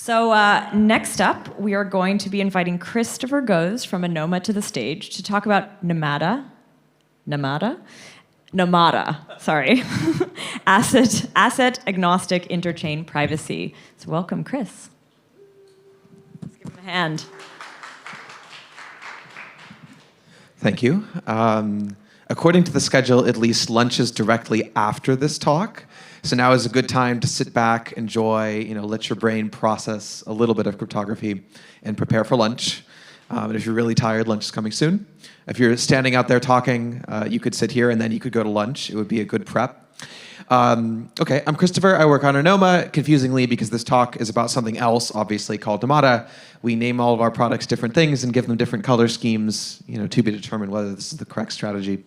So next up, we are going to be inviting Christopher Goes from Anoma to the stage to talk about Namada, sorry, asset-agnostic interchain privacy. So welcome, Chris. Let's give him a hand. Thank you. According to the schedule, at least lunch is directly after this talk. So now is a good time to sit back, enjoy, let your brain process a little bit of cryptography and prepare for lunch. And if you're really tired, lunch is coming soon. If you're standing out there talking, you could sit here and then you could go to lunch. It would be a good prep. Okay, I'm Christopher. I work on Anoma, confusingly because this talk is about something else, obviously, called Namada. We name all of our products different things and give them different color schemes, to be determined whether this is the correct strategy.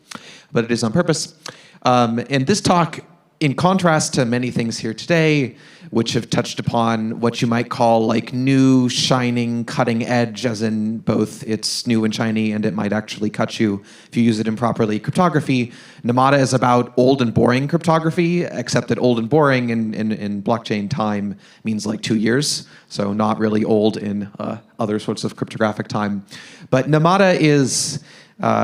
But it is on purpose. And this talk, in contrast to many things here today, which have touched upon what you might call like new, shining, cutting edge, as in both it's new and shiny and it might actually cut you if you use it improperly, cryptography, Namada is about old and boring cryptography, except that old and boring in blockchain time means like 2 years, so not really old in other sorts of cryptographic time. But Namada is...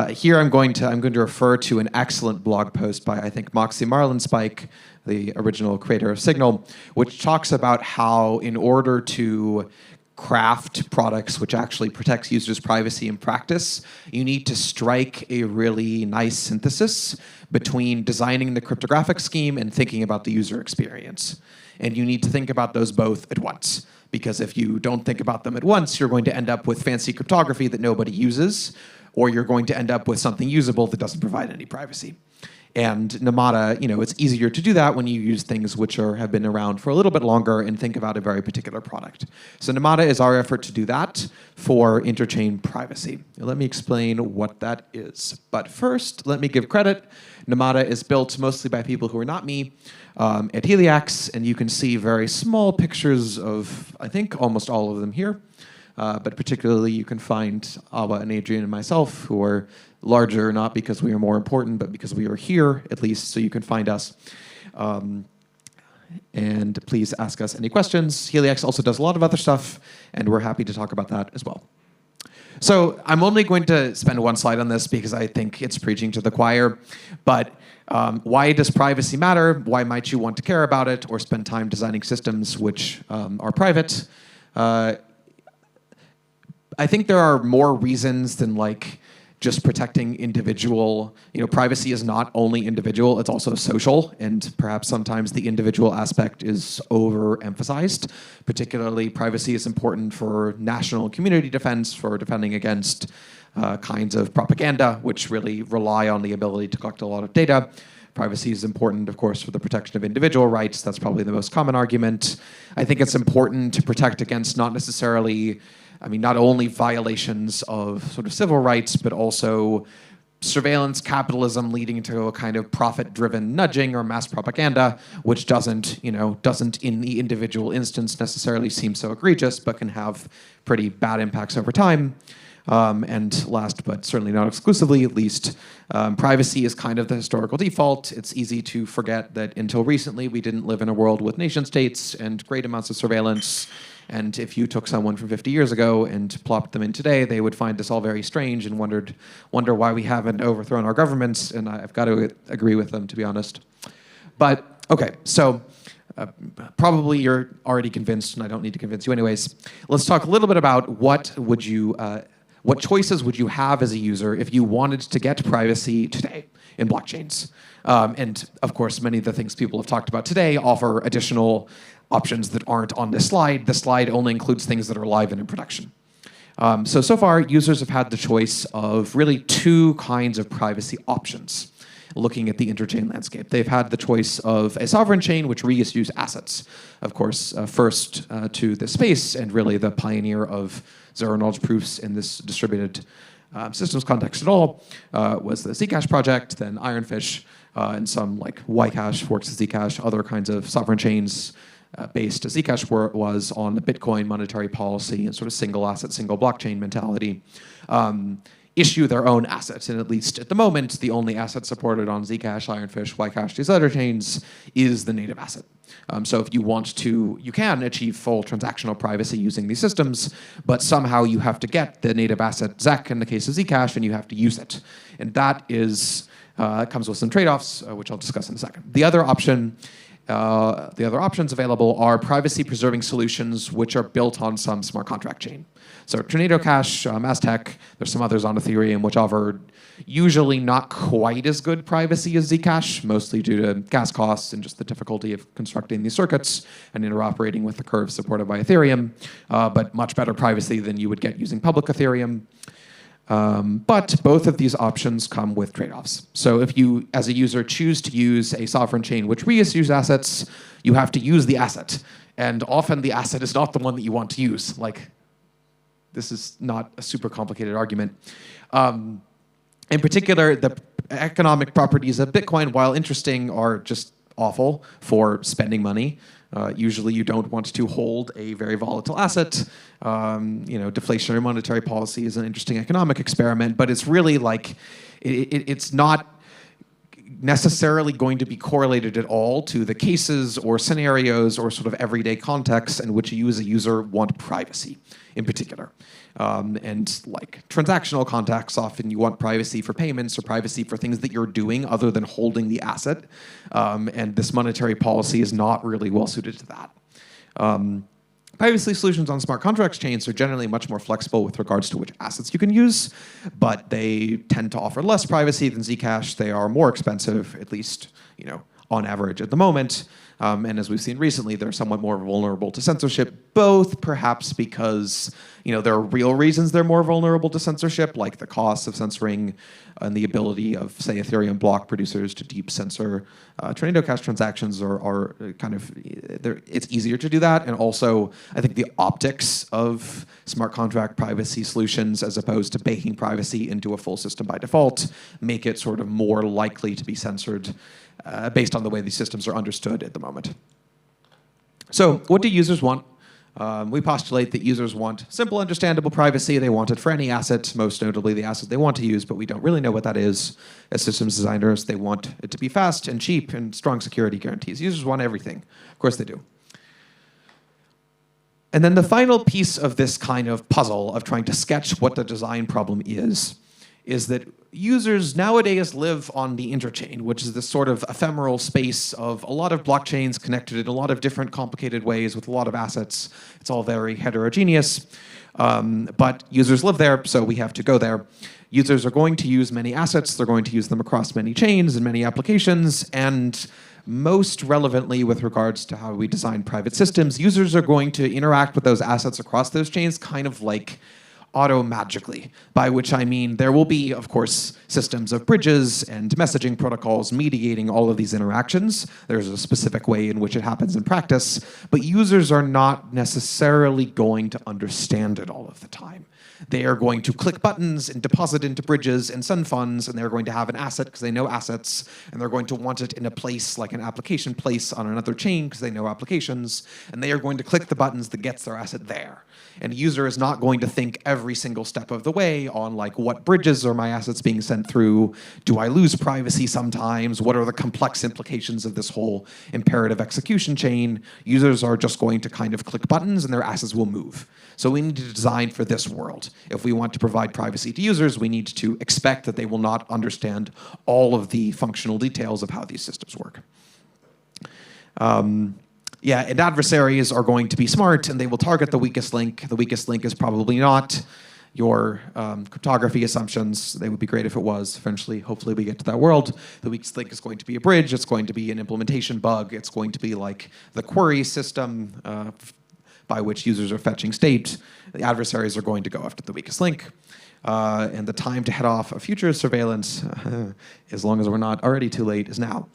here I'm going to refer to an excellent blog post by, I think, Moxie Marlinspike, the original creator of Signal, which talks about how in order to craft products which actually protects users' privacy in practice, you need to strike a really nice synthesis between designing the cryptographic scheme and thinking about the user experience. And you need to think about those both at once. Because if you don't think about them at once, you're going to end up with fancy cryptography that nobody uses, or you're going to end up with something usable that doesn't provide any privacy. And Namada, it's easier to do that when you use things which have been around for a little bit longer and think about a very particular product. So Namada is our effort to do that for interchain privacy. Let me explain what that is. But first, let me give credit. Namada is built mostly by people who are not me at Heliax, and you can see very small pictures of, I think, almost all of them here. But particularly you can find Abba and Adrian and myself, who are larger, not because we are more important, but because we are here, at least, so you can find us. And please ask us any questions. Heliax also does a lot of other stuff, and we're happy to talk about that as well. So I'm only going to spend one slide on this because I think it's preaching to the choir. But why does privacy matter? Why might you want to care about it or spend time designing systems which are private? I think there are more reasons than just protecting individual. Privacy is not only individual, it's also social, and perhaps sometimes the individual aspect is overemphasized. Particularly, privacy is important for national community defense, for defending against kinds of propaganda, which really rely on the ability to collect a lot of data. Privacy is important, of course, for the protection of individual rights. That's probably the most common argument. I think it's important to protect against not only violations of sort of civil rights, but also surveillance capitalism leading to a kind of profit-driven nudging or mass propaganda, which doesn't in the individual instance necessarily seem so egregious, but can have pretty bad impacts over time. And last, but certainly not exclusively, at least, privacy is kind of the historical default. It's easy to forget that until recently, we didn't live in a world with nation states and great amounts of surveillance. And if you took someone from 50 years ago and plopped them in today, they would find this all very strange and wonder why we haven't overthrown our governments. And I've got to agree with them, to be honest. But, okay, so probably you're already convinced, and I don't need to convince you anyways. Let's talk a little bit about what choices would you have as a user if you wanted to get privacy today in blockchains? And of course, many of the things people have talked about today offer additional options that aren't on this slide. The slide only includes things that are live and in production. So far, users have had the choice of really two kinds of privacy options looking at the interchain landscape. They've had the choice of a sovereign chain, which reissues assets. Of course, first to the space and really the pioneer of zero-knowledge proofs in this distributed systems context at all was the Zcash project, then Ironfish, and some like Ycash, forks of Zcash, other kinds of sovereign chains based Zcash was on the Bitcoin monetary policy and sort of single asset, single blockchain mentality. issue their own assets. And at least at the moment, the only asset supported on Zcash, Ironfish, Ycash, these other chains is the native asset. So if you want to, you can achieve full transactional privacy using these systems, but somehow you have to get the native asset ZEC in the case of Zcash, and you have to use it. And that is comes with some trade-offs, which I'll discuss in a second. The other options available are privacy-preserving solutions which are built on some smart contract chain. So Tornado Cash, Aztec, there's some others on Ethereum which offer usually not quite as good privacy as Zcash, mostly due to gas costs and just the difficulty of constructing these circuits and interoperating with the curves supported by Ethereum, but much better privacy than you would get using public Ethereum. But both of these options come with trade-offs. So if you, as a user, choose to use a sovereign chain which reissues assets, you have to use the asset. And often the asset is not the one that you want to use. Like, this is not a super complicated argument. In particular, the economic properties of Bitcoin, while interesting, are just awful for spending money. Usually you don't want to hold a very volatile asset. Deflationary monetary policy is an interesting economic experiment, but it's really like, it's not necessarily going to be correlated at all to the cases or scenarios or sort of everyday contexts in which you as a user want privacy in particular. And like transactional contexts, often you want privacy for payments or privacy for things that you're doing other than holding the asset. And this monetary policy is not really well suited to that. Privacy solutions on smart contracts chains are generally much more flexible with regards to which assets you can use, but they tend to offer less privacy than Zcash. They are more expensive, at least on average at the moment. And as we've seen recently, they're somewhat more vulnerable to censorship, both perhaps because there are real reasons they're more vulnerable to censorship, like the costs of censoring and the ability of, say, Ethereum block producers to deep censor Tornado Cash transactions are kind of, it's easier to do that. And also, I think the optics of smart contract privacy solutions, as opposed to baking privacy into a full system by default, make it sort of more likely to be censored based on the way these systems are understood at the moment. So what do users want? We postulate that users want simple, understandable privacy. They want it for any asset, most notably the asset they want to use, but we don't really know what that is. As systems designers, they want it to be fast and cheap and strong security guarantees. Users want everything. Of course they do. And then the final piece of this kind of puzzle of trying to sketch what the design problem is that users nowadays live on the interchain, which is this sort of ephemeral space of a lot of blockchains connected in a lot of different complicated ways with a lot of assets. It's all very heterogeneous, but users live there, so we have to go there. Users are going to use many assets. They're going to use them across many chains and many applications, and most relevantly with regards to how we design private systems, users are going to interact with those assets across those chains kind of like auto-magically, by which I mean there will be, of course, systems of bridges and messaging protocols mediating all of these interactions. There's a specific way in which it happens in practice, but users are not necessarily going to understand it all of the time. They are going to click buttons and deposit into bridges and send funds, and they're going to have an asset because they know assets, and they're going to want it in a place like an application place on another chain because they know applications, and they are going to click the buttons that gets their asset there. And a user is not going to think every single step of the way on like what bridges are my assets being sent through? Do I lose privacy sometimes? What are the complex implications of this whole imperative execution chain? Users are just going to kind of click buttons and their assets will move. So we need to design for this world. If we want to provide privacy to users, we need to expect that they will not understand all of the functional details of how these systems work. Yeah, and adversaries are going to be smart, and they will target the weakest link. The weakest link is probably not your cryptography assumptions. They would be great if it was. Eventually, hopefully, we get to that world. The weakest link is going to be a bridge. It's going to be an implementation bug. It's going to be like the query system by which users are fetching state. The adversaries are going to go after the weakest link. And the time to head off a future surveillance, as long as we're not already too late, is now.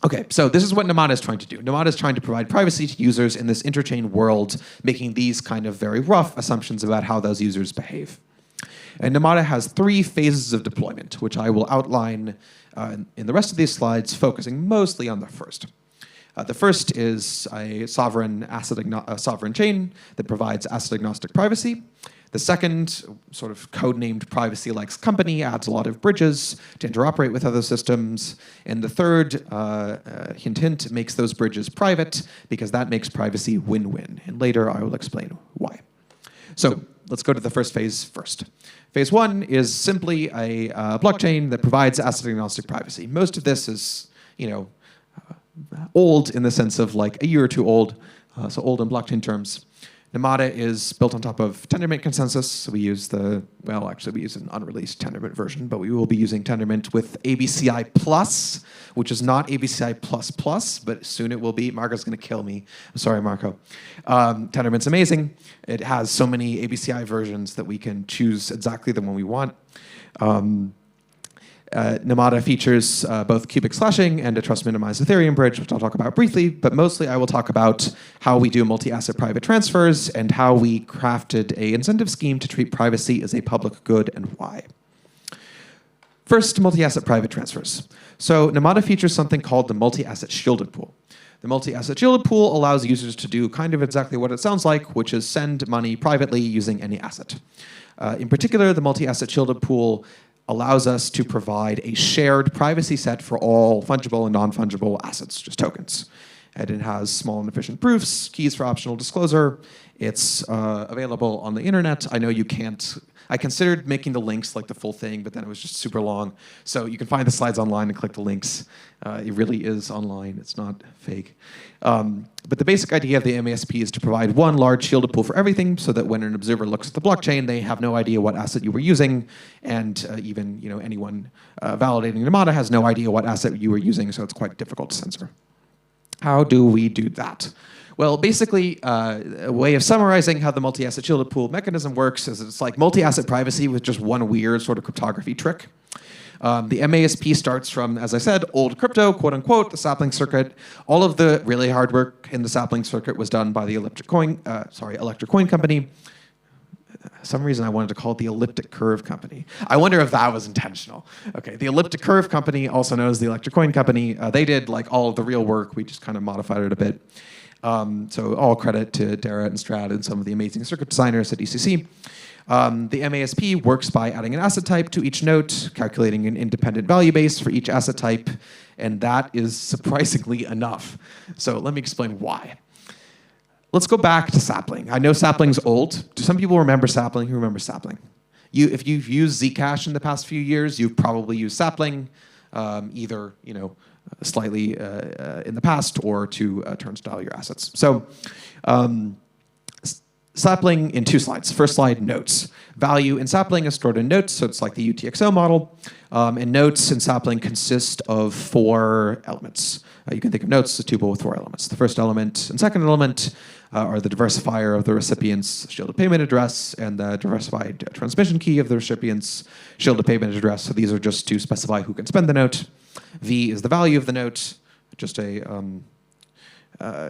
Okay, so this is what Namada is trying to do. Namada is trying to provide privacy to users in this interchain world, making these kind of very rough assumptions about how those users behave. And Namada has 3 phases of deployment, which I will outline in the rest of these slides, focusing mostly on the first. The first is a sovereign chain that provides asset-agnostic privacy. The second, sort of codenamed privacy-like company, adds a lot of bridges to interoperate with other systems. And the third, hint, hint, makes those bridges private because that makes privacy win-win. And later I will explain why. So let's go to the first phase first. Phase one is simply a blockchain that provides asset-agnostic privacy. Most of this is, old in the sense of like a year or two old, so old in blockchain terms. Namada is built on top of Tendermint consensus. So we use we use an unreleased Tendermint version, but we will be using Tendermint with ABCI Plus, which is not ABCI Plus, but soon it will be. Marco's going to kill me. I'm sorry, Marco. Tendermint's amazing. It has so many ABCI versions that we can choose exactly the one we want. Namada features both cubic slashing and a trust minimized Ethereum bridge, which I'll talk about briefly, but mostly I will talk about how we do multi-asset private transfers and how we crafted an incentive scheme to treat privacy as a public good and why. First, multi-asset private transfers. So Namada features something called the multi-asset shielded pool. The multi-asset shielded pool allows users to do kind of exactly what it sounds like, which is send money privately using any asset. In particular, the multi-asset shielded pool allows us to provide a shared privacy set for all fungible and non-fungible assets, just tokens. And it has small and efficient proofs, keys for optional disclosure. It's available on the internet. I know you can't. I considered making the links like the full thing, but then it was just super long. So you can find the slides online and click the links. It really is online. It's not fake. But the basic idea of the MASP is to provide one large shielded pool for everything so that when an observer looks at the blockchain, they have no idea what asset you were using. And even anyone validating Namada has no idea what asset you were using, so it's quite difficult to censor. How do we do that? Well, basically, a way of summarizing how the multi-asset shielded pool mechanism works is it's like multi-asset privacy with just one weird sort of cryptography trick. The MASP starts from, as I said, old crypto, quote unquote, the sapling circuit. All of the really hard work in the sapling circuit was done by the electric coin company. For some reason I wanted to call it the elliptic curve company. I wonder if that was intentional. Okay, the elliptic curve company, also known as the electric coin company, they did like all of the real work. We just kind of modified it a bit. So all credit to Dara and Strad and some of the amazing circuit designers at ECC. The MASP works by adding an asset type to each note, calculating an independent value base for each asset type, and that is surprisingly enough. So let me explain why. Let's go back to sapling. I know sapling's old. Do some people remember sapling? Who remembers sapling? If you've used Zcash in the past few years, you've probably used sapling, either slightly in the past or to turnstile your assets. So sapling in two slides. First slide, notes. Value in sapling is stored in notes, so it's like the UTXO model. And notes in sapling consist of 4 elements. You can think of notes as a tuple with 4 elements. The first element and second element are the diversifier of the recipient's shielded payment address and the diversified transmission key of the recipient's shielded payment address. So these are just to specify who can spend the note. V is the value of the note, just a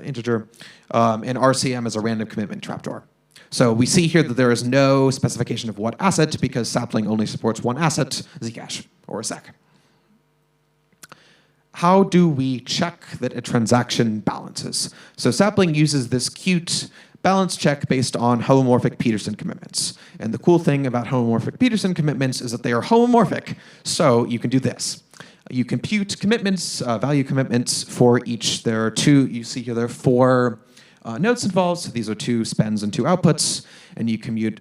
integer. And RCM is a random commitment trapdoor. So we see here that there is no specification of what asset because sapling only supports one asset, Zcash or a SEC. How do we check that a transaction balances? So sapling uses this cute balance check based on homomorphic Peterson commitments. And the cool thing about homomorphic Peterson commitments is that they are homomorphic. So you can do this. You compute commitments, value commitments for each. There are 2, you see here there are 4 notes involved. So these are 2 spends and 2 outputs. And you compute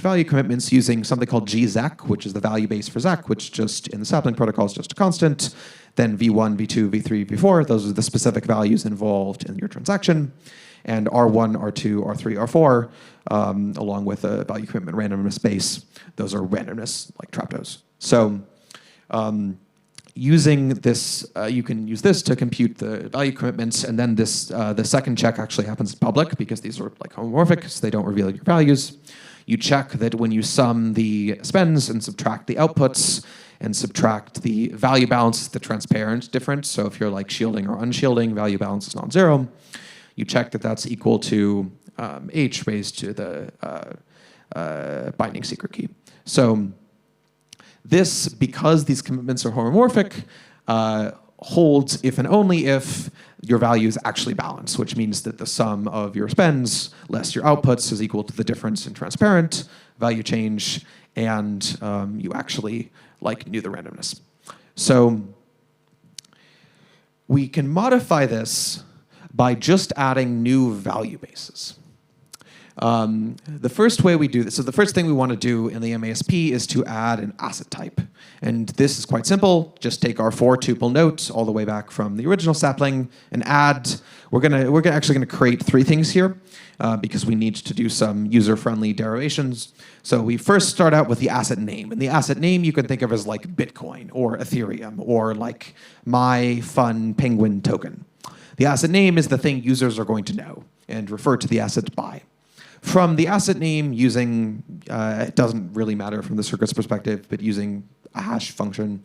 value commitments using something called gZAC, which is the value base for ZAC, which just in the sapling protocol is just a constant. Then V1, V2, V3, V4, those are the specific values involved in your transaction. And R1, R2, R3, R4, along with a value commitment randomness base, those are randomness like trapdoors. So using this, you can use this to compute the value commitments, and then this the second check actually happens in public because these are like homomorphic, so they don't reveal your values. You check that when you sum the spends and subtract the outputs and subtract the value balance, the transparent difference. So if you're like shielding or unshielding, value balance is non-zero. You check that that's equal to h raised to the binding secret key. So this, because these commitments are homomorphic, holds if and only if your value is actually balanced, which means that the sum of your spends less your outputs is equal to the difference in transparent value change, and you actually knew the randomness. So we can modify this by just adding new value bases. The first way we do this, so the first thing we want to do in the MASP is to add an asset type. And this is quite simple. Just take our 4-tuple note all the way back from the original sapling and add. We're actually going to create 3 things here because we need to do some user-friendly derivations. So we first start out with the asset name. And the asset name you can think of as like Bitcoin or Ethereum or like my fun penguin token. The asset name is the thing users are going to know and refer to the asset by. From the asset name, using, it doesn't really matter from the circuit's perspective, but using a hash function,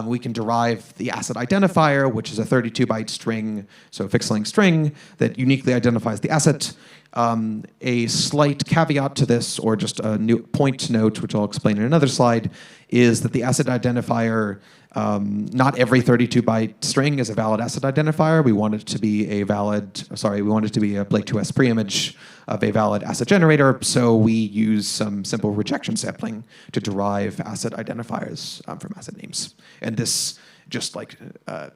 we can derive the asset identifier, which is a 32-byte string, so a fixed-length string that uniquely identifies the asset. A slight caveat to this, or just a new point to note, which I'll explain in another slide, is that the asset identifier, not every 32-byte string is a valid asset identifier. We want it to be a Blake 2S preimage of a valid asset generator, so we use some simple rejection sampling to derive asset identifiers from asset names. And this just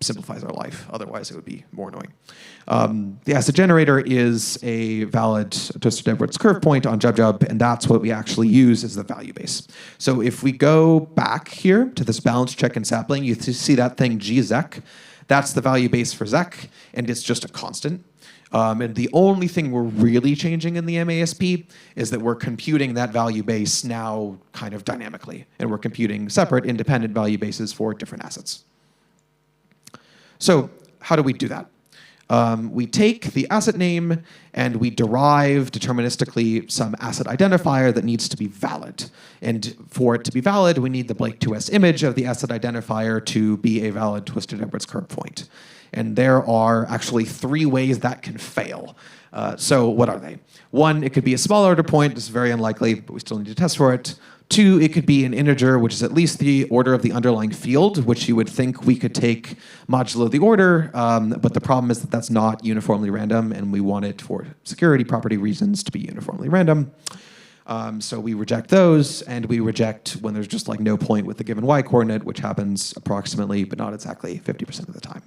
simplifies our life. Otherwise, it would be more annoying. The asset generator is a valid Twisted-Edwards curve point on JubJub, and that's what we actually use as the value base. So if we go back here to this balance check and sapling, you see that thing GZEC. That's the value base for ZEC, and it's just a constant. And the only thing we're really changing in the MASP is that we're computing that value base now kind of dynamically, and we're computing separate independent value bases for different assets. So how do we do that? We take the asset name and we derive deterministically some asset identifier that needs to be valid. And for it to be valid, we need the Blake 2S image of the asset identifier to be a valid Twisted-Edwards curve point. And there are actually 3 ways that can fail. So what are they? 1, it could be a small order point. This is very unlikely, but we still need to test for it. 2, it could be an integer, which is at least the order of the underlying field, which you would think we could take modulo the order, but the problem is that that's not uniformly random, and we want it for security property reasons to be uniformly random. So we reject those, and we reject when there's just no point with the given y coordinate, which happens approximately, but not exactly 50% of the time.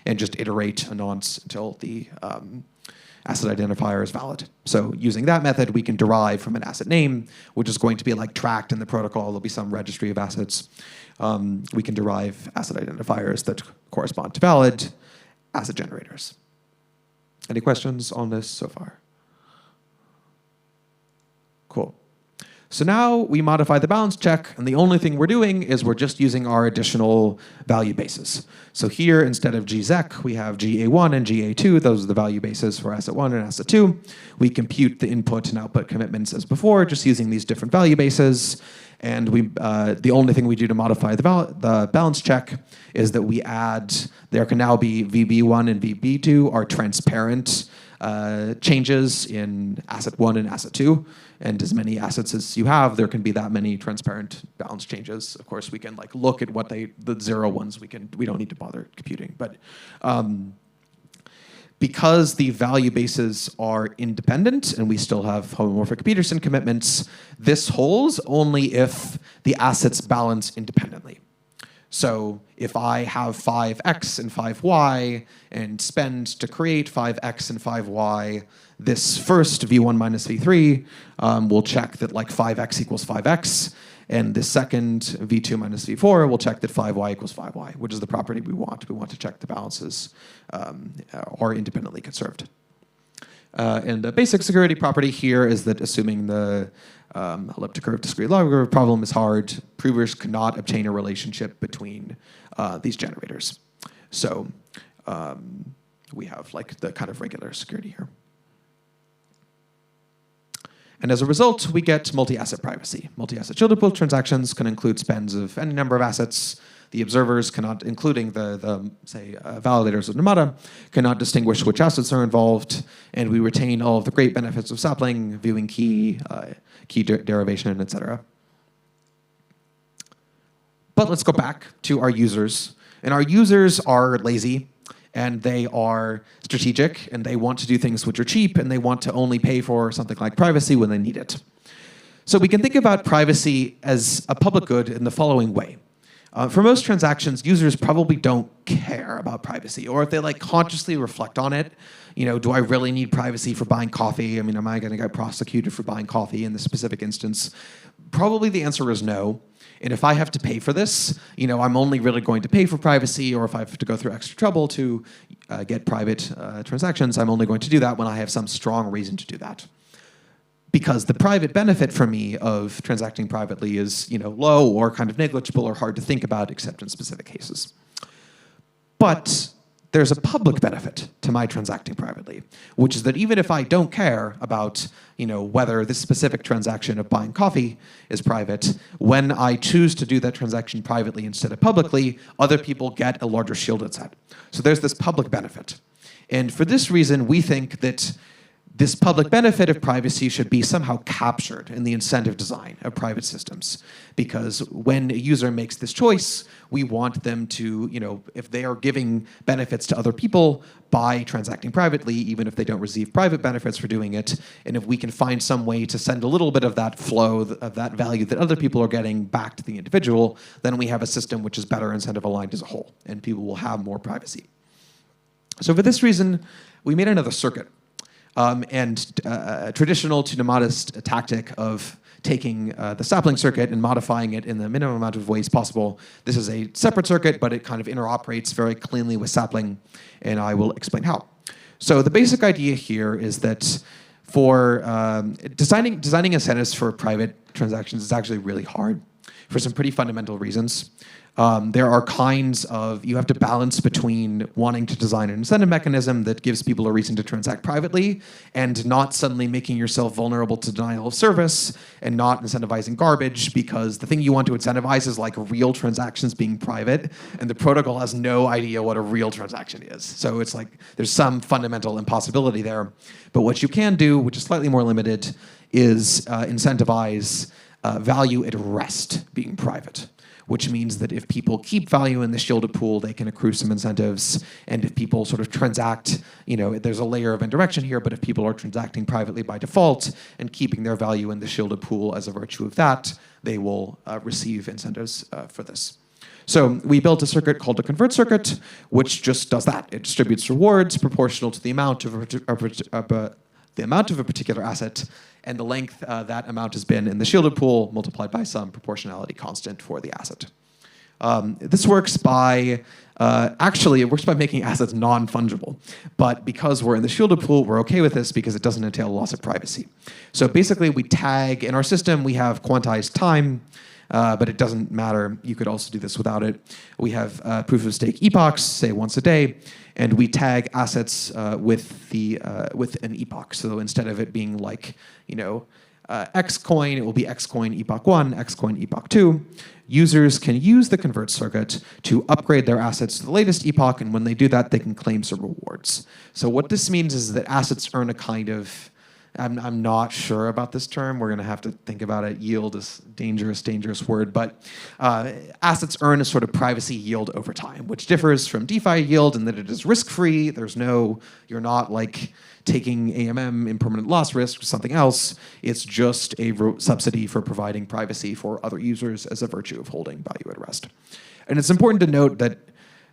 And just iterate a nonce until the asset identifier is valid. So using that method, we can derive from an asset name, which is going to be tracked in the protocol. There'll be some registry of assets. We can derive asset identifiers that correspond to valid asset generators. Any questions on this so far? Cool. So now we modify the balance check, and the only thing we're doing is we're just using our additional value bases. So here, instead of GZEC, we have GA1 and GA2. Those are the value bases for asset 1 and asset 2. We compute the input and output commitments as before, just using these different value bases. And the only thing we do to modify the balance check is that we add, there can now be VB1 and VB2 are transparent changes in asset 1 and asset 2. And as many assets as you have, there can be that many transparent balance changes. Of course, we can look at what the 0 ones we don't need to bother computing. But because the value bases are independent and we still have homomorphic Peterson commitments, this holds only if the assets balance independently. So if I have 5x and 5y and spend to create 5x and 5y, this first v1 minus v3 will check that 5x equals 5x, and the second v2 minus v4 will check that 5y equals 5y, which is the property we want. We want to check the balances are independently conserved. And the basic security property here is that assuming the elliptic curve discrete logarithm problem is hard, provers cannot obtain a relationship between these generators. So we have the kind of regular security here. And as a result, we get multi-asset privacy. Multi-asset shielded pool transactions can include spends of any number of assets. The observers cannot, including the validators of Namada, cannot distinguish which assets are involved, and we retain all of the great benefits of sapling, viewing key, key derivation, etc. But let's go back to our users. And our users are lazy, and they are strategic, and they want to do things which are cheap, and they want to only pay for something like privacy when they need it. So we can think about privacy as a public good in the following way. For most transactions, users probably don't care about privacy, or if they consciously reflect on it, do I really need privacy for buying coffee? I mean, am I going to get prosecuted for buying coffee in this specific instance? Probably the answer is no. And if I have to pay for this, I'm only really going to pay for privacy, or if I have to go through extra trouble to get private transactions, I'm only going to do that when I have some strong reason to do that. Because the private benefit for me of transacting privately is, low or kind of negligible or hard to think about except in specific cases. But there's a public benefit to my transacting privately, which is that even if I don't care about, whether this specific transaction of buying coffee is private, when I choose to do that transaction privately instead of publicly, other people get a larger shielded set. So there's this public benefit. And for this reason, we think that this public benefit of privacy should be somehow captured in the incentive design of private systems. Because when a user makes this choice, we want them to, if they are giving benefits to other people by transacting privately, even if they don't receive private benefits for doing it, and if we can find some way to send a little bit of that flow, of that value that other people are getting back to the individual, then we have a system which is better incentive aligned as a whole, and people will have more privacy. So for this reason, we made another circuit. Traditional to Namada's tactic of taking the sapling circuit and modifying it in the minimum amount of ways possible. This is a separate circuit, but it kind of interoperates very cleanly with sapling, and I will explain how. So the basic idea here is that for designing incentives for private transactions is actually really hard for some pretty fundamental reasons. There are kinds of, you have to balance between wanting to design an incentive mechanism that gives people a reason to transact privately and not suddenly making yourself vulnerable to denial of service and not incentivizing garbage, because the thing you want to incentivize is real transactions being private, and the protocol has no idea what a real transaction is. So it's there's some fundamental impossibility there. But what you can do, which is slightly more limited, is incentivize value at rest being private, which means that if people keep value in the shielded pool, they can accrue some incentives. And if people sort of transact, there's a layer of indirection here, but if people are transacting privately by default and keeping their value in the shielded pool as a virtue of that, they will receive incentives for this. So we built a circuit called a convert circuit, which just does that. It distributes rewards proportional to the amount of a particular asset, and the length that amount has been in the shielded pool multiplied by some proportionality constant for the asset. This works by, it works by making assets non-fungible. But because we're in the shielded pool, we're okay with this because it doesn't entail loss of privacy. So basically we tag, in our system, we have quantized time, but it doesn't matter. You could also do this without it. We have proof of stake epochs, say once a day, and we tag assets with an epoch. So instead of it being X coin, it will be X coin epoch 1, X coin epoch 2. Users can use the convert circuit to upgrade their assets to the latest epoch, and when they do that, they can claim some rewards. So what this means is that assets earn a kind of, I'm not sure about this term. We're going to have to think about it. Yield is dangerous word. But assets earn a sort of privacy yield over time, which differs from DeFi yield in that it is risk-free. You're not taking AMM, impermanent loss risk, or something else. It's just a subsidy for providing privacy for other users as a virtue of holding value at rest. And it's important to note that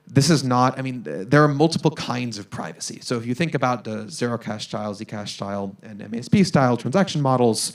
this is not, there are multiple kinds of privacy. So if you think about the zero cash style, Zcash style, and MASP style transaction models,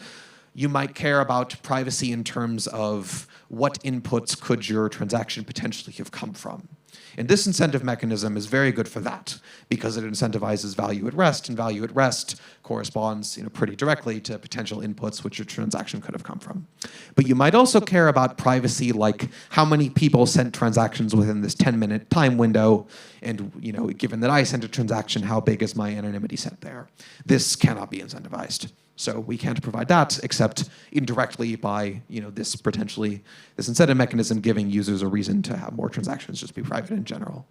you might care about privacy in terms of what inputs could your transaction potentially have come from. And this incentive mechanism is very good for that because it incentivizes value at rest, and value at rest corresponds pretty directly to potential inputs which your transaction could have come from. But you might also care about privacy, like how many people sent transactions within this 10-minute time window, and given that I sent a transaction, how big is my anonymity set there? This cannot be incentivized. So we can't provide that except indirectly by this incentive mechanism giving users a reason to have more transactions just be private in general.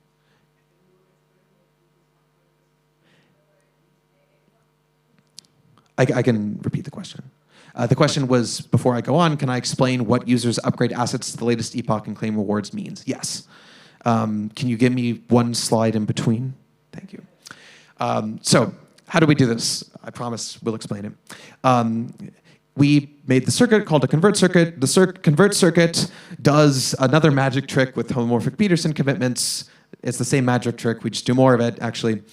I can repeat the question. The question was, before I go on, can I explain what users upgrade assets to the latest epoch and claim rewards means? Yes. Can you give me one slide in between? Thank you. So how do we do this? I promise we'll explain it. We made the circuit called a convert circuit. The convert circuit does another magic trick with homomorphic Peterson commitments. It's the same magic trick. We just do more of it, actually,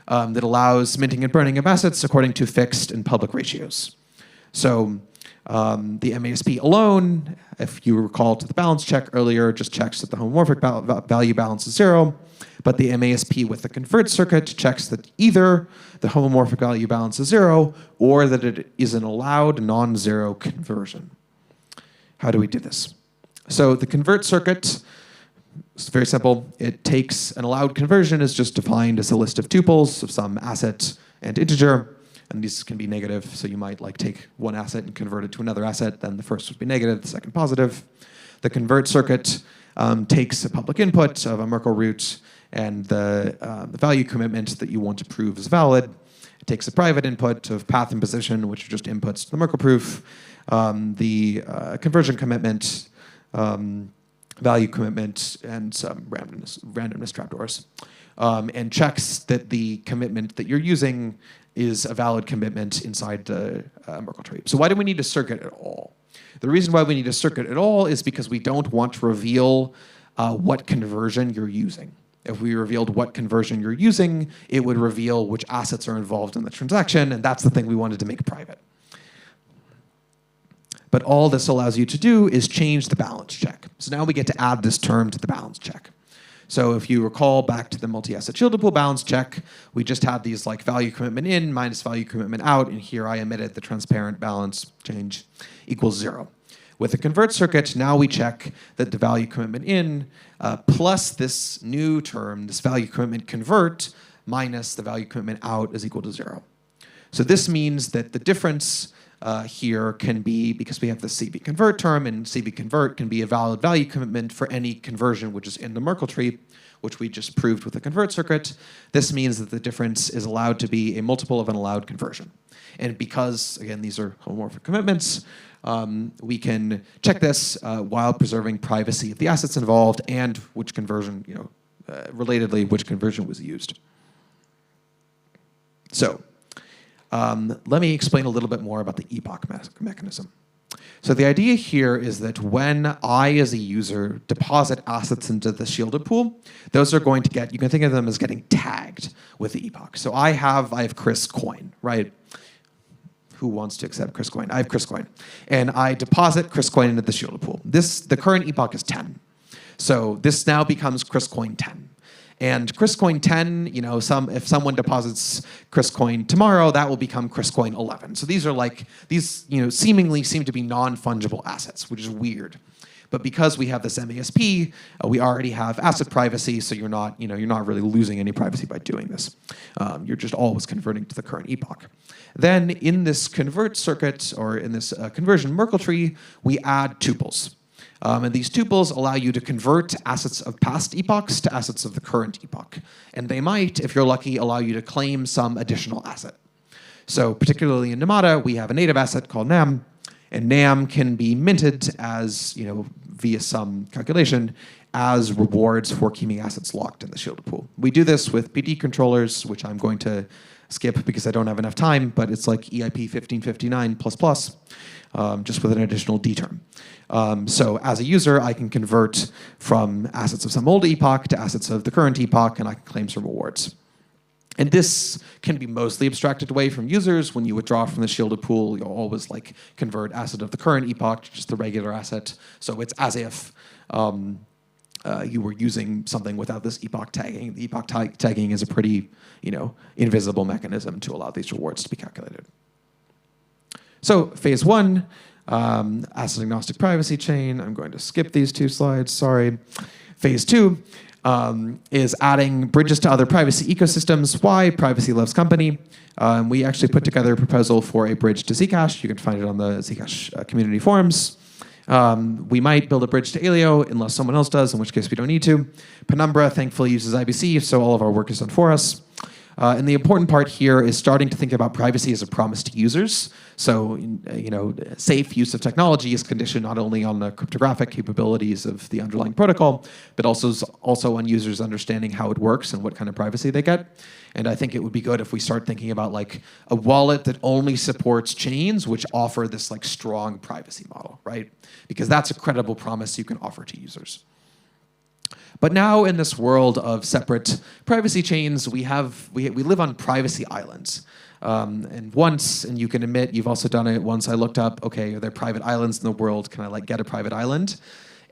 that allows minting and burning of assets according to fixed and public ratios. So the MASP alone, if you recall to the balance check earlier, just checks that the homomorphic value balance is 0. But the MASP with the convert circuit checks that either the homomorphic value balance is 0 or that it is an allowed non-zero conversion. How do we do this? So the convert circuit is very simple. It takes an allowed conversion is just defined as a list of tuples of some asset and integer. And these can be negative, so you might like take one asset and convert it to another asset. Then the first would be negative, the second positive. The convert circuit takes a public input of a Merkle root and the value commitment that you want to prove is valid. It takes a private input of path and position, which are just inputs to the Merkle proof. The conversion commitment, value commitment, and some randomness trapdoors. And checks that the commitment that you're using is a valid commitment inside the Merkle tree. So why do we need a circuit at all? The reason why we need a circuit at all is because we don't want to reveal what conversion you're using. If we revealed what conversion you're using, it would reveal which assets are involved in the transaction, and that's the thing we wanted to make private. But all this allows you to do is change the balance check. So now we get to add this term to the balance check. So if you recall back to the multi-asset shielded pool balance check, we just had these like value commitment in minus value commitment out, and here I emitted the transparent balance change equals 0. With the convert circuit, now we check that the value commitment in plus this new term, this value commitment convert, minus the value commitment out is equal to 0. So this means that the difference here can be, because we have the CV convert term, and CV convert can be a valid value commitment for any conversion which is in the Merkle tree, which we just proved with the convert circuit. This means that the difference is allowed to be a multiple of an allowed conversion. And because, again, these are homomorphic commitments, we can check this while preserving privacy of the assets involved and which conversion, relatedly, which conversion was used. So let me explain a little bit more about the epoch mechanism. So the idea here is that when I, as a user, deposit assets into the shielded pool, those are going to get, you can think of them as getting tagged with the epoch. So I have Chris coin, right? Who wants to accept Chris coin? I have Chris coin. And I deposit Chris coin into the shielded pool. The current epoch is 10. So this now becomes Chris coin 10. And Chris coin 10, if someone deposits Chris coin tomorrow, that will become Chris coin 11. So these are seemingly seem to be non-fungible assets, which is weird. But because we have this MASP, we already have asset privacy, so you're not really losing any privacy by doing this. You're just always converting to the current epoch. Then in this convert circuit, or in this conversion Merkle tree, we add tuples. And these tuples allow you to convert assets of past epochs to assets of the current epoch. And they might, if you're lucky, allow you to claim some additional asset. So particularly in Namada, we have a native asset called NAM, and NAM can be minted as, via some calculation, as rewards for keeping assets locked in the shielded pool. We do this with PD controllers, which I'm going to skip because I don't have enough time, but it's like EIP 1559++, just with an additional D term. So as a user, I can convert from assets of some old epoch to assets of the current epoch, and I can claim some rewards. And this can be mostly abstracted away from users. When you withdraw from the shielded pool, you'll always convert asset of the current epoch to just the regular asset. So it's as if you were using something without this epoch tagging. The epoch tagging is a pretty, invisible mechanism to allow these rewards to be calculated. So phase 1, asset-agnostic privacy chain. I'm going to skip these 2 slides, sorry. Phase 2 is adding bridges to other privacy ecosystems. Why? Privacy loves company. We actually put together a proposal for a bridge to Zcash. You can find it on the Zcash community forums. We might build a bridge to Alio unless someone else does, in which case we don't need to. Penumbra thankfully uses IBC, so all of our work is done for us. And the important part here is starting to think about privacy as a promise to users. So, safe use of technology is conditioned not only on the cryptographic capabilities of the underlying protocol, but also on users understanding how it works and what kind of privacy they get. And I think it would be good if we start thinking about like a wallet that only supports chains which offer this like strong privacy model, right? Because that's a credible promise you can offer to users. But now in this world of separate privacy chains, we live on privacy islands. And you can admit you've also done it once. I looked up, okay, are there private islands in the world? Can I like get a private island?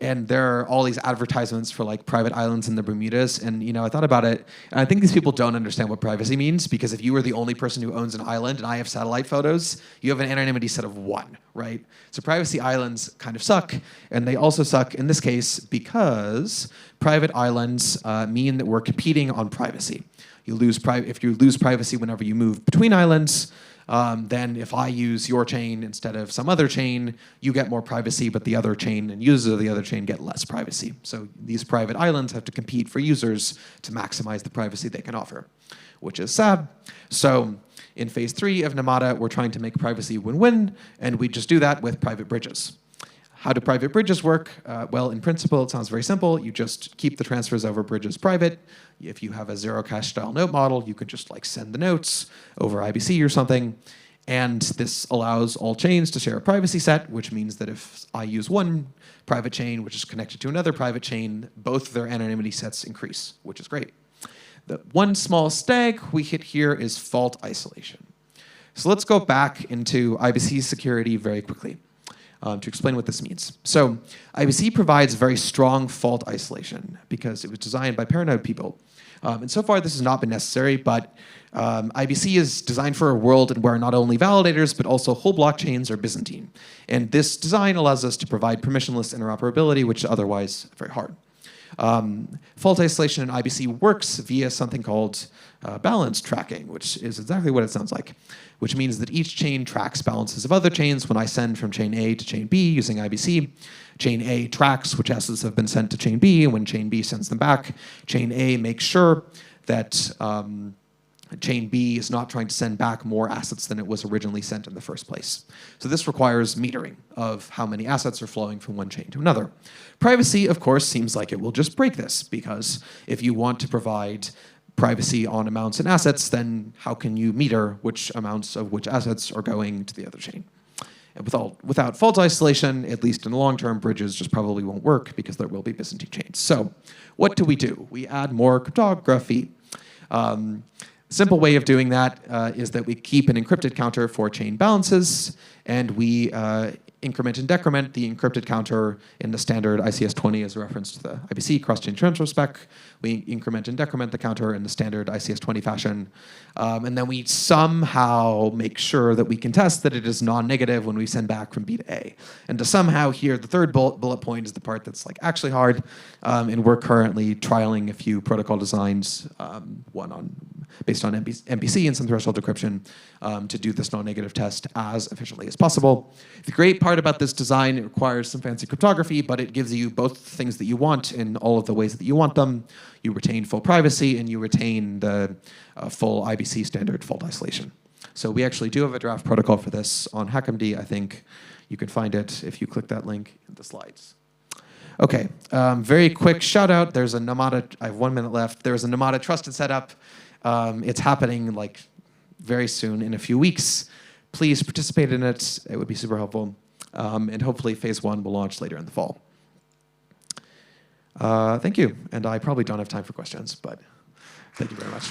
And there are all these advertisements for like private islands in the Bermudas. And I thought about it, and I think these people don't understand what privacy means, because if you were the only person who owns an island and I have satellite photos, you have an anonymity set of 1, right? So privacy islands kind of suck, and they also suck in this case because private islands mean that we're competing on privacy. If you lose privacy whenever you move between islands, then if I use your chain instead of some other chain, you get more privacy, but the other chain and users of the other chain get less privacy. So these private islands have to compete for users to maximize the privacy they can offer, which is sad. So in phase 3 of Namada, we're trying to make privacy win-win, and we just do that with private bridges. How do private bridges work? Well, in principle, it sounds very simple. You just keep the transfers over bridges private. If you have a zero-cash style note model, you could just like send the notes over IBC or something. And this allows all chains to share a privacy set, which means that if I use one private chain, which is connected to another private chain, both of their anonymity sets increase, which is great. The one small snag we hit here is fault isolation. So let's go back into IBC security very quickly. To explain what this means. So IBC provides very strong fault isolation because it was designed by paranoid people. And so far this has not been necessary, but IBC is designed for a world where not only validators, but also whole blockchains are Byzantine. And this design allows us to provide permissionless interoperability, which is otherwise very hard. Fault isolation in IBC works via something called balance tracking, which is exactly what it sounds like, which means that each chain tracks balances of other chains. When I send from chain A to chain B using IBC, chain A tracks which assets have been sent to chain B, and when chain B sends them back, chain A makes sure that chain B is not trying to send back more assets than it was originally sent in the first place. So this requires metering of how many assets are flowing from one chain to another. Privacy, of course, seems like it will just break this, because if you want to provide privacy on amounts and assets, then how can you meter which amounts of which assets are going to the other chain? And without fault isolation, at least in the long term, bridges just probably won't work because there will be Byzantine chains. So what do? We add more cryptography. Simple way of doing that is that we keep an encrypted counter for chain balances, and we increment and decrement the encrypted counter in the standard ICS-20 as a reference to the IBC cross-chain transfer spec. We increment and decrement the counter in the standard ICS-20 fashion. And then we somehow make sure that we can test that it is non-negative when we send back from B to A. And to somehow here, the third bullet point is the part that's like actually hard. And we're currently trialing a few protocol designs, one based on MPC and some threshold decryption, to do this non-negative test as efficiently as possible. The great part about this design, it requires some fancy cryptography, but it gives you both things that you want in all of the ways that you want them. You retain full privacy, and you retain the full IBC standard fault isolation. So we actually do have a draft protocol for this on HackMD. I think you can find it if you click that link in the slides. Okay, very quick shout out. There's a Namada, I have 1 minute left. There's a Namada trusted setup. It's happening like very soon in a few weeks. Please participate in it. It would be super helpful. And hopefully phase 1 will launch later in the fall. Thank you. And I probably don't have time for questions, but thank you very much.